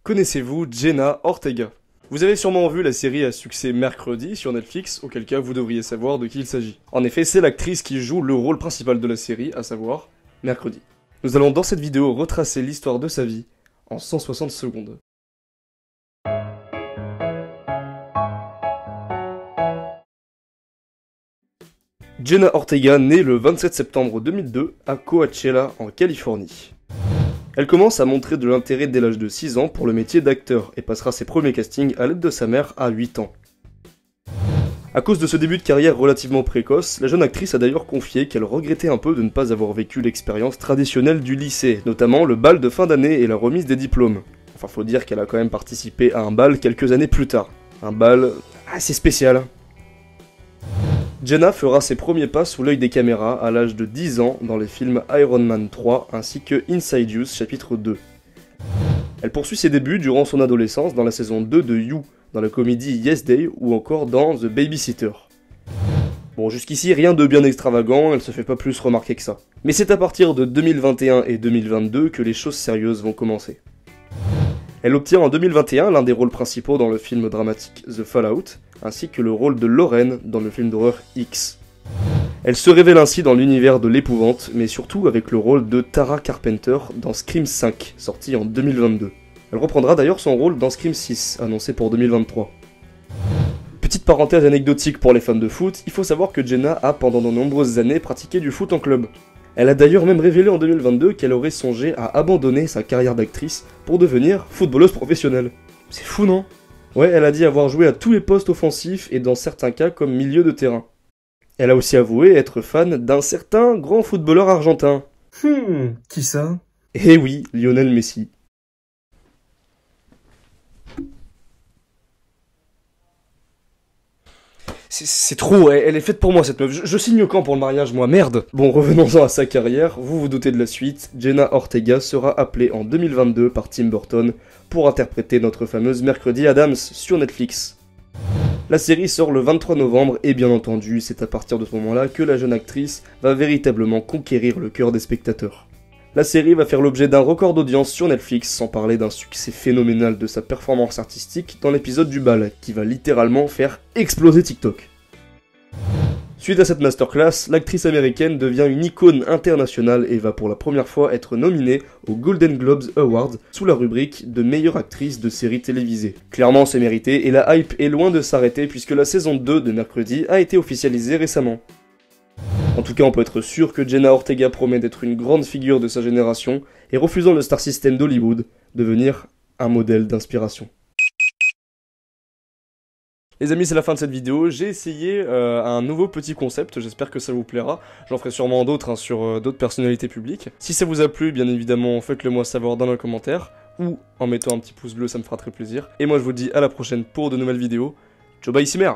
Connaissez-vous Jenna Ortega? Vous avez sûrement vu la série à succès Mercredi sur Netflix, auquel cas vous devriez savoir de qui il s'agit. En effet, c'est l'actrice qui joue le rôle principal de la série, à savoir Mercredi. Nous allons dans cette vidéo retracer l'histoire de sa vie en 160 secondes. Jenna Ortega naît le 27 septembre 2002 à Coachella, en Californie. Elle commence à montrer de l'intérêt dès l'âge de 6 ans pour le métier d'acteur et passera ses premiers castings à l'aide de sa mère à 8 ans. À cause de ce début de carrière relativement précoce, la jeune actrice a d'ailleurs confié qu'elle regrettait un peu de ne pas avoir vécu l'expérience traditionnelle du lycée, notamment le bal de fin d'année et la remise des diplômes. Enfin, faut dire qu'elle a quand même participé à un bal quelques années plus tard. Un bal assez spécial. Jenna fera ses premiers pas sous l'œil des caméras à l'âge de 10 ans dans les films Iron Man 3 ainsi que Inside Use chapitre 2. Elle poursuit ses débuts durant son adolescence dans la saison 2 de You, dans la comédie Yes Day ou encore dans The Babysitter. Bon, jusqu'ici rien de bien extravagant, elle se fait pas plus remarquer que ça. Mais c'est à partir de 2021 et 2022 que les choses sérieuses vont commencer. Elle obtient en 2021 l'un des rôles principaux dans le film dramatique The Fallout, ainsi que le rôle de Lauren dans le film d'horreur X. Elle se révèle ainsi dans l'univers de l'épouvante, mais surtout avec le rôle de Tara Carpenter dans Scream 5, sorti en 2022. Elle reprendra d'ailleurs son rôle dans Scream 6, annoncé pour 2023. Petite parenthèse anecdotique pour les fans de foot, il faut savoir que Jenna a pendant de nombreuses années pratiqué du foot en club. Elle a d'ailleurs même révélé en 2022 qu'elle aurait songé à abandonner sa carrière d'actrice pour devenir footballeuse professionnelle. C'est fou, non? Ouais, elle a dit avoir joué à tous les postes offensifs et dans certains cas comme milieu de terrain. Elle a aussi avoué être fan d'un certain grand footballeur argentin. Qui ça? Eh oui, Lionel Messi. C'est trop, elle est faite pour moi cette meuf, je signe au camp pour le mariage moi, merde. Bon, revenons-en à sa carrière, vous vous doutez de la suite, Jenna Ortega sera appelée en 2022 par Tim Burton pour interpréter notre fameuse Mercredi Addams sur Netflix. La série sort le 23 novembre et bien entendu, c'est à partir de ce moment-là que la jeune actrice va véritablement conquérir le cœur des spectateurs. La série va faire l'objet d'un record d'audience sur Netflix, sans parler d'un succès phénoménal de sa performance artistique dans l'épisode du bal, qui va littéralement faire exploser TikTok. Suite à cette masterclass, l'actrice américaine devient une icône internationale et va pour la première fois être nominée aux Golden Globes Awards sous la rubrique de meilleure actrice de série télévisée. Clairement c'est mérité et la hype est loin de s'arrêter puisque la saison 2 de Mercredi a été officialisée récemment. En tout cas, on peut être sûr que Jenna Ortega promet d'être une grande figure de sa génération et refusant le star system d'Hollywood, devenir un modèle d'inspiration. Les amis, c'est la fin de cette vidéo. J'ai essayé un nouveau petit concept, j'espère que ça vous plaira. J'en ferai sûrement d'autres sur d'autres personnalités publiques. Si ça vous a plu, bien évidemment, faites-le moi savoir dans les commentaires ou en mettant un petit pouce bleu, ça me fera très plaisir. Et moi, je vous dis à la prochaine pour de nouvelles vidéos. Ciao, bye, Cimer!